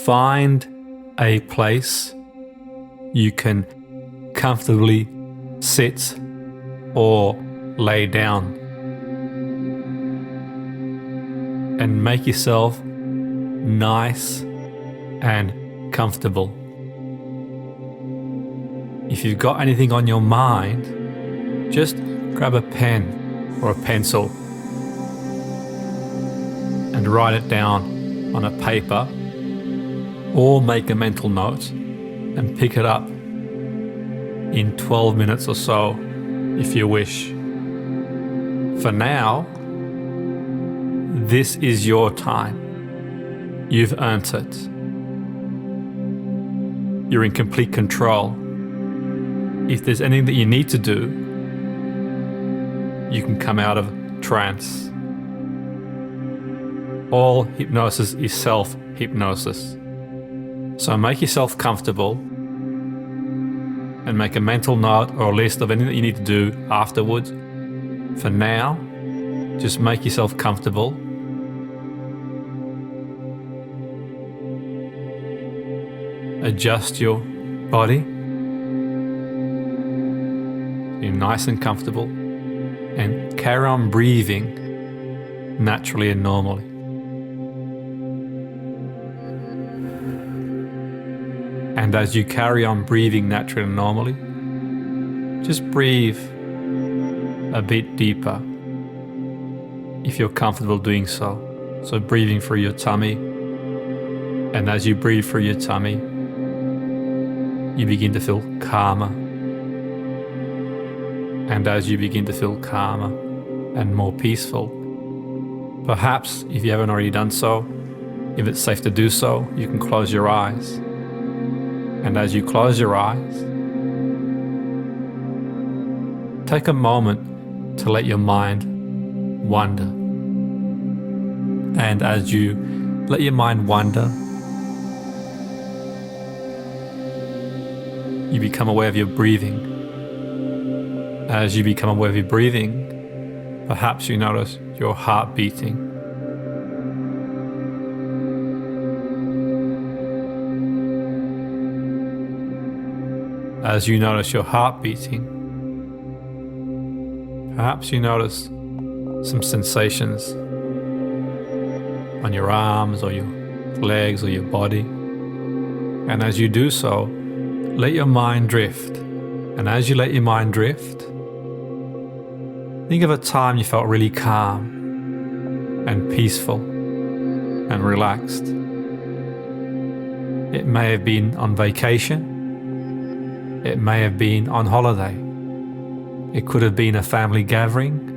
find a place you can comfortably sit or lay down, and make yourself nice and comfortable. If you've got anything on your mind, just grab a pen or a pencil and write it down on a paper, or make a mental note and pick it up in 12 minutes or so if you wish. For now, this is your time. You've earned it. You're in complete control. If there's anything that you need to do, you can come out of trance. All hypnosis is self-hypnosis. So make yourself comfortable and make a mental note or a list of anything that you need to do afterwards. For now, just make yourself comfortable. Adjust your body. You're nice and comfortable, and carry on breathing naturally and normally. And as you carry on breathing naturally and normally, just breathe a bit deeper if you're comfortable doing so. So breathing through your tummy, and as you breathe through your tummy, you begin to feel calmer. And as you begin to feel calmer and more peaceful, perhaps if you haven't already done so, if it's safe to do so, you can close your eyes. And as you close your eyes, take a moment to let your mind wander. And as you let your mind wander, you become aware of your breathing. As you become aware of your breathing, perhaps you notice your heart beating. As you notice your heart beating, perhaps you notice some sensations on your arms or your legs or your body. And as you do so, let your mind drift. And as you let your mind drift, think of a time you felt really calm and peaceful and relaxed. It may have been on vacation. It may have been on holiday. It could have been a family gathering.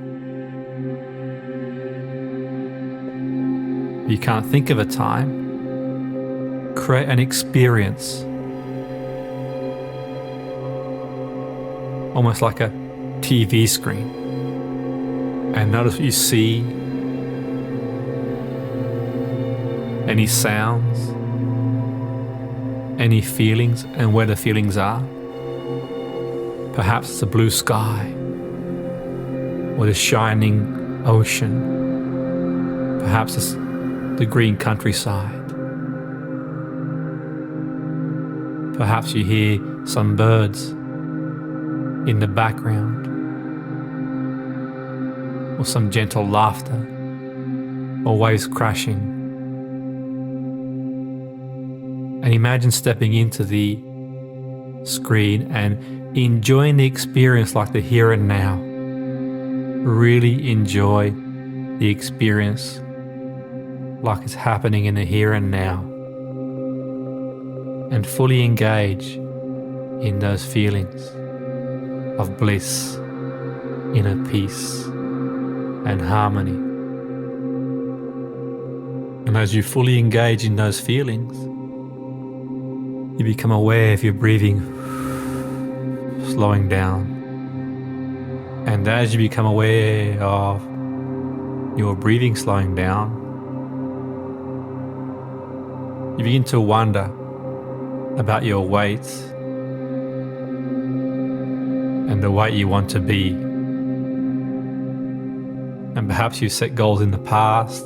If you can't think of a time, create an experience, almost like a TV screen, and notice what you see, any sounds, any feelings, and where the feelings are. Perhaps it's a blue sky, or the shining ocean. Perhaps it's the green countryside. Perhaps you hear some birds in the background, or some gentle laughter, or waves crashing. And imagine stepping into the screen and enjoying the experience like the here and now. Really enjoy the experience like it's happening in the here and now, and fully engage in those feelings of bliss, inner peace and harmony. And as you fully engage in those feelings, you become aware of your breathing slowing down. And as you become aware of your breathing slowing down, you begin to wonder about your weight and the weight you want to be. And perhaps you've set goals in the past.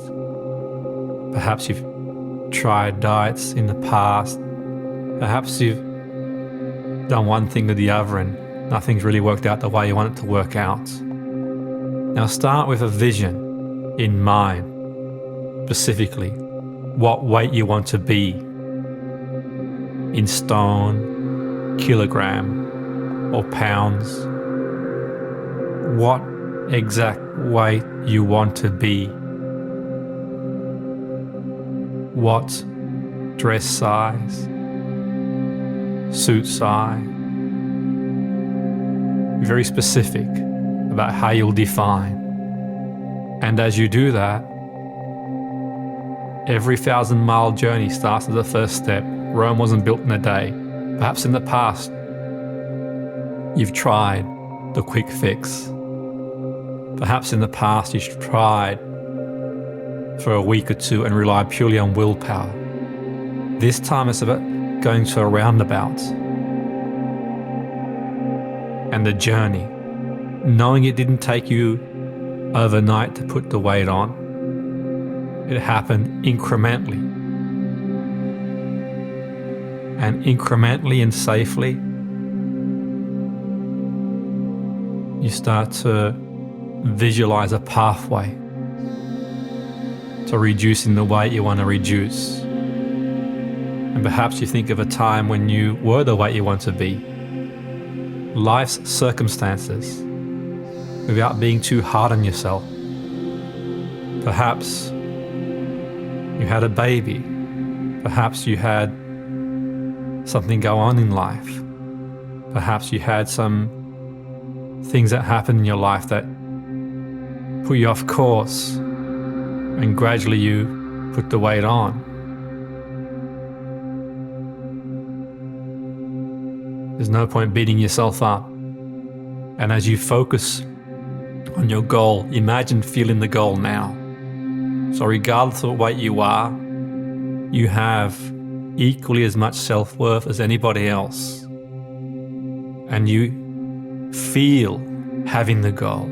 Perhaps you've tried diets in the past. Perhaps you've done one thing or the other and nothing's really worked out the way you want it to work out. Now start with a vision in mind, specifically what weight you want to be in stone, kilogram, or pounds. What exact weight you want to be. What dress size, suit size. Be very specific about how you'll define. And as you do that, every 1,000-mile journey starts as the first step. Rome wasn't built in a day. Perhaps in the past, you've tried the quick fix. Perhaps in the past, you've tried for a week or two and relied purely on willpower. This time it's about going to a roundabout and the journey, knowing it didn't take you overnight to put the weight on. It happened incrementally. And incrementally and safely, you start to visualize a pathway to reducing the weight you want to reduce. And perhaps you think of a time when you were the weight you want to be. Life's circumstances, without being too hard on yourself. Perhaps you had a baby. Perhaps you had something go on in life. Perhaps you had some things that happened in your life that put you off course, and gradually you put the weight on. There's no point beating yourself up. And as you focus on your goal, imagine feeling the goal now. So regardless of what weight you are, you have equally as much self-worth as anybody else. And you feel having the goal.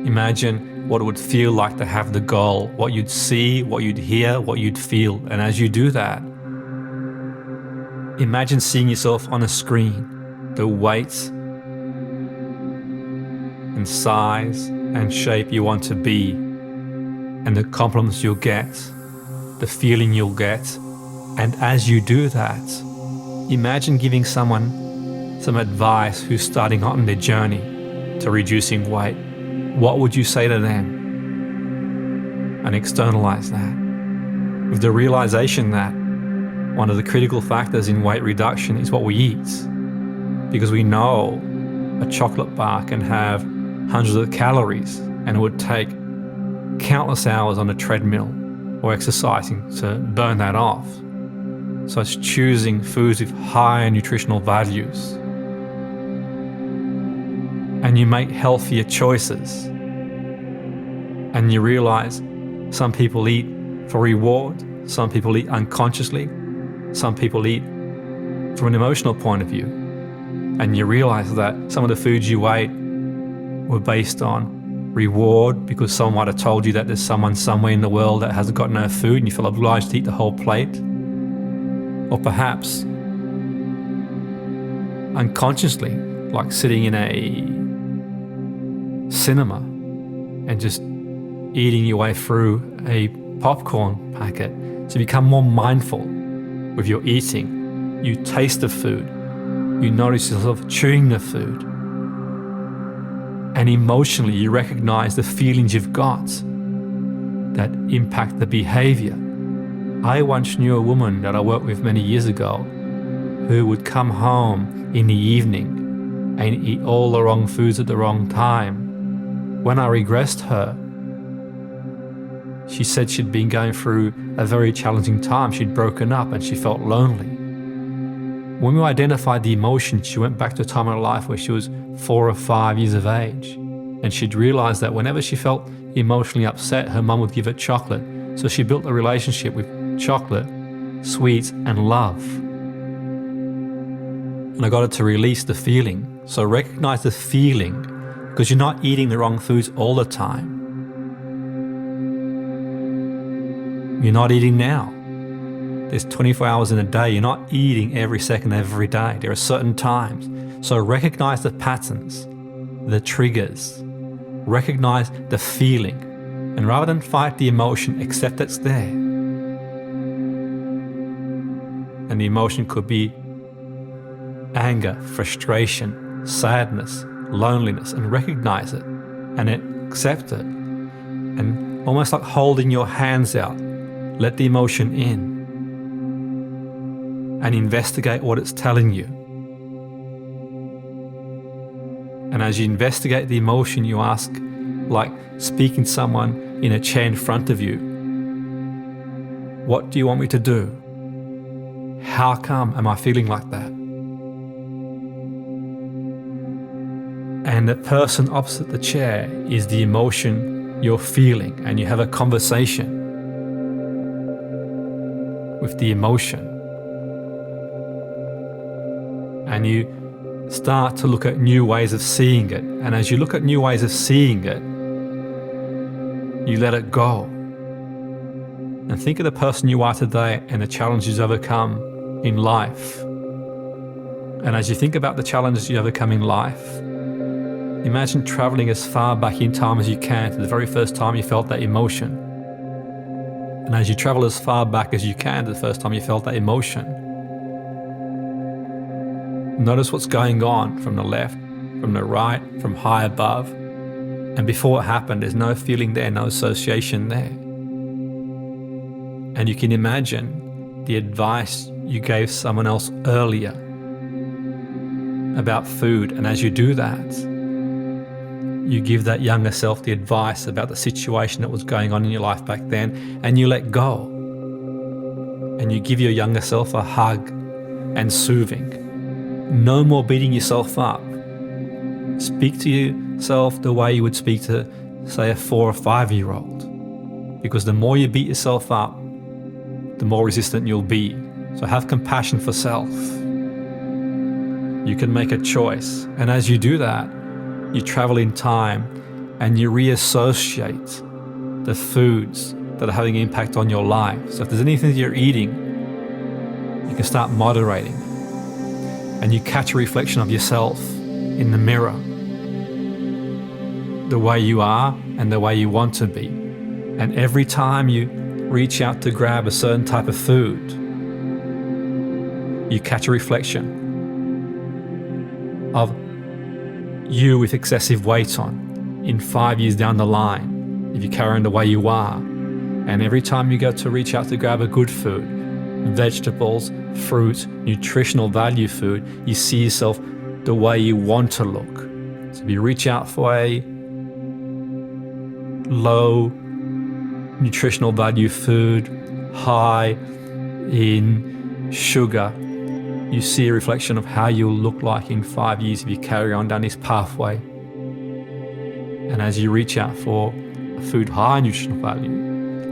Imagine what it would feel like to have the goal, what you'd see, what you'd hear, what you'd feel. And as you do that, imagine seeing yourself on a screen, the weight and size and shape you want to be, and the compliments you'll get, the feeling you'll get. And as you do that, imagine giving someone some advice who's starting on their journey to reducing weight. What would you say to them? And externalize that with the realization that one of the critical factors in weight reduction is what we eat. Because we know a chocolate bar can have hundreds of calories, and it would take countless hours on a treadmill or exercising to burn that off. So it's choosing foods with higher nutritional values. And you make healthier choices. And you realize some people eat for reward, some people eat unconsciously, some people eat from an emotional point of view. And you realize that some of the foods you ate were based on reward because someone might have told you that there's someone somewhere in the world that hasn't got no food and you feel obliged to eat the whole plate. Or perhaps unconsciously, like sitting in a cinema and just eating your way through a popcorn packet. So become more mindful with your eating. You taste the food. You notice yourself chewing the food. And emotionally, you recognize the feelings you've got that impact the behavior. I once knew a woman that I worked with many years ago who would come home in the evening and eat all the wrong foods at the wrong time. When I regressed her, she said she'd been going through a very challenging time. She'd broken up and she felt lonely. When we identified the emotion, she went back to a time in her life where she was 4 or 5 years of age. And she'd realized that whenever she felt emotionally upset, her mum would give her chocolate. So she built a relationship with chocolate, sweets, and love. And I got her to release the feeling. So recognize the feeling, because you're not eating the wrong foods all the time. You're not eating now. There's 24 hours in a day. You're not eating every second, every day. There are certain times. So recognize the patterns, the triggers. Recognize the feeling. And rather than fight the emotion, accept it's there. And the emotion could be anger, frustration, sadness, loneliness, and recognize it and accept it. And almost like holding your hands out, let the emotion in and investigate what it's telling you. And as you investigate the emotion, you ask, like speaking to someone in a chair in front of you, what do you want me to do? How come am I feeling like that? And the person opposite the chair is the emotion you're feeling, and you have a conversation with the emotion. And you start to look at new ways of seeing it. And as you look at new ways of seeing it, you let it go. And think of the person you are today and the challenges you overcome in life. And as you think about the challenges you overcome in life, imagine traveling as far back in time as you can to the very first time you felt that emotion. And as you travel as far back as you can to the first time you felt that emotion, notice what's going on from the left, from the right, from high above. And before it happened, there's no feeling there, no association there. And you can imagine the advice you gave someone else earlier about food. And as you do that, you give that younger self the advice about the situation that was going on in your life back then, and you let go. And you give your younger self a hug and soothing. No more beating yourself up. Speak to yourself the way you would speak to, say, a 4 or 5-year-old. Because the more you beat yourself up, the more resistant you'll be. So have compassion for self. You can make a choice. And as you do that, you travel in time and you reassociate the foods that are having an impact on your life. So if there's anything that you're eating, you can start moderating. And you catch a reflection of yourself in the mirror, the way you are and the way you want to be. And every time you reach out to grab a certain type of food, you catch a reflection of you with excessive weight on in 5 years down the line, if you carry on the way you are. And every time you go to reach out to grab a good food, vegetables, fruit, nutritional value food, you see yourself the way you want to look. So if you reach out for a low nutritional value food, high in sugar, you see a reflection of how you'll look like in 5 years if you carry on down this pathway. And as you reach out for a food high in nutritional value,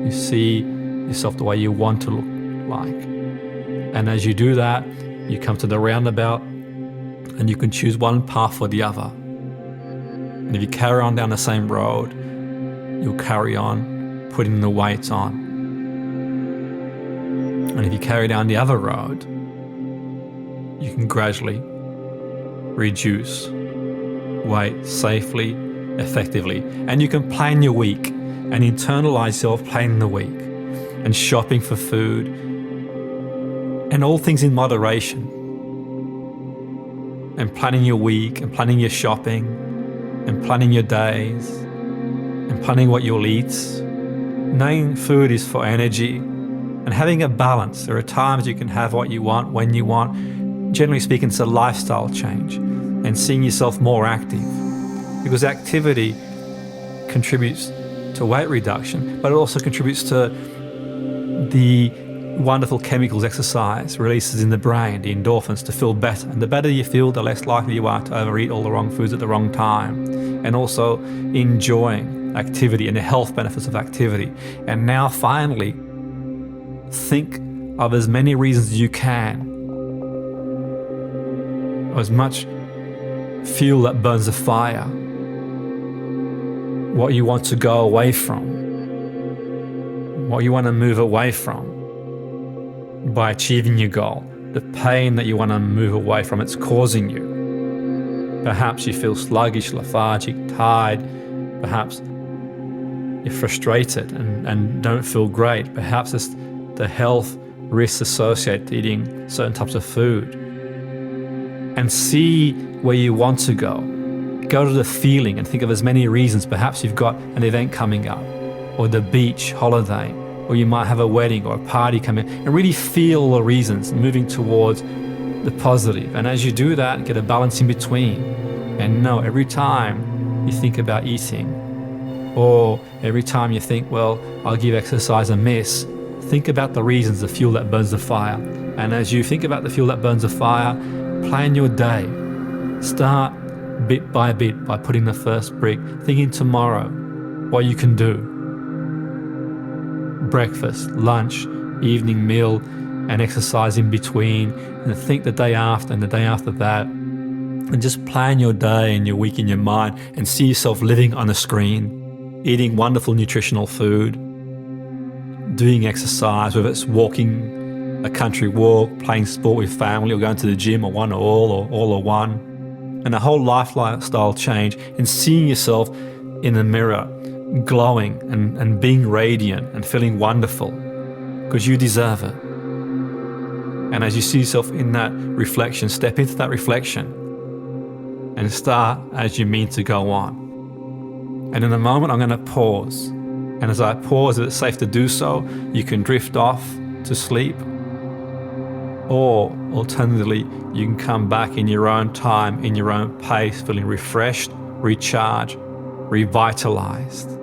you see yourself the way you want to look like. And as you do that, you come to the roundabout and you can choose one path or the other. And if you carry on down the same road, you'll carry on putting the weight on. And if you carry down the other road, you can gradually reduce weight safely, effectively. And you can plan your week and internalize yourself planning the week and shopping for food and all things in moderation. And planning your week and planning your shopping and planning your days and planning what you'll eat. Knowing food is for energy and having a balance. There are times you can have what you want when you want. Generally speaking, it's a lifestyle change and seeing yourself more active, because activity contributes to weight reduction, but it also contributes to the wonderful chemicals exercise releases in the brain, the endorphins, to feel better. And the better you feel, the less likely you are to overeat all the wrong foods at the wrong time. And also enjoying activity and the health benefits of activity. And now finally, think of as many reasons as you can, as much fuel that burns a fire, what you want to go away from. what you want to move away from by achieving your goal, the pain that you want to move away from it's causing you. Perhaps you feel sluggish, lethargic, tired. Perhaps you're frustrated and don't feel great. Perhaps it's the health risks associated to eating certain types of food. And see where you want to go. Go to the feeling and think of as many reasons. Perhaps you've got an event coming up, or the beach holiday, or you might have a wedding or a party coming, and really feel the reasons, moving towards the positive. And as you do that, get a balance in between. And know every time you think about eating, or every time you think, well, I'll give exercise a miss, think about the reasons, the fuel that burns the fire. And as you think about the fuel that burns the fire, plan your day. Start bit by bit by putting the first brick, thinking tomorrow what you can do. Breakfast, lunch, evening meal, and exercise in between, and think the day after and the day after that. And just plan your day and your week in your mind and see yourself living on a screen, eating wonderful nutritional food, doing exercise, whether it's walking a country walk, playing sport with family, or going to the gym, or one or all or one. And a whole lifestyle change, and seeing yourself in the mirror, glowing and being radiant and feeling wonderful, because you deserve it. And as you see yourself in that reflection, step into that reflection and start as you mean to go on. And in a moment, I'm going to pause. And as I pause, if it's safe to do so, you can drift off to sleep. Or alternatively, you can come back in your own time, in your own pace, feeling refreshed, recharged, revitalized.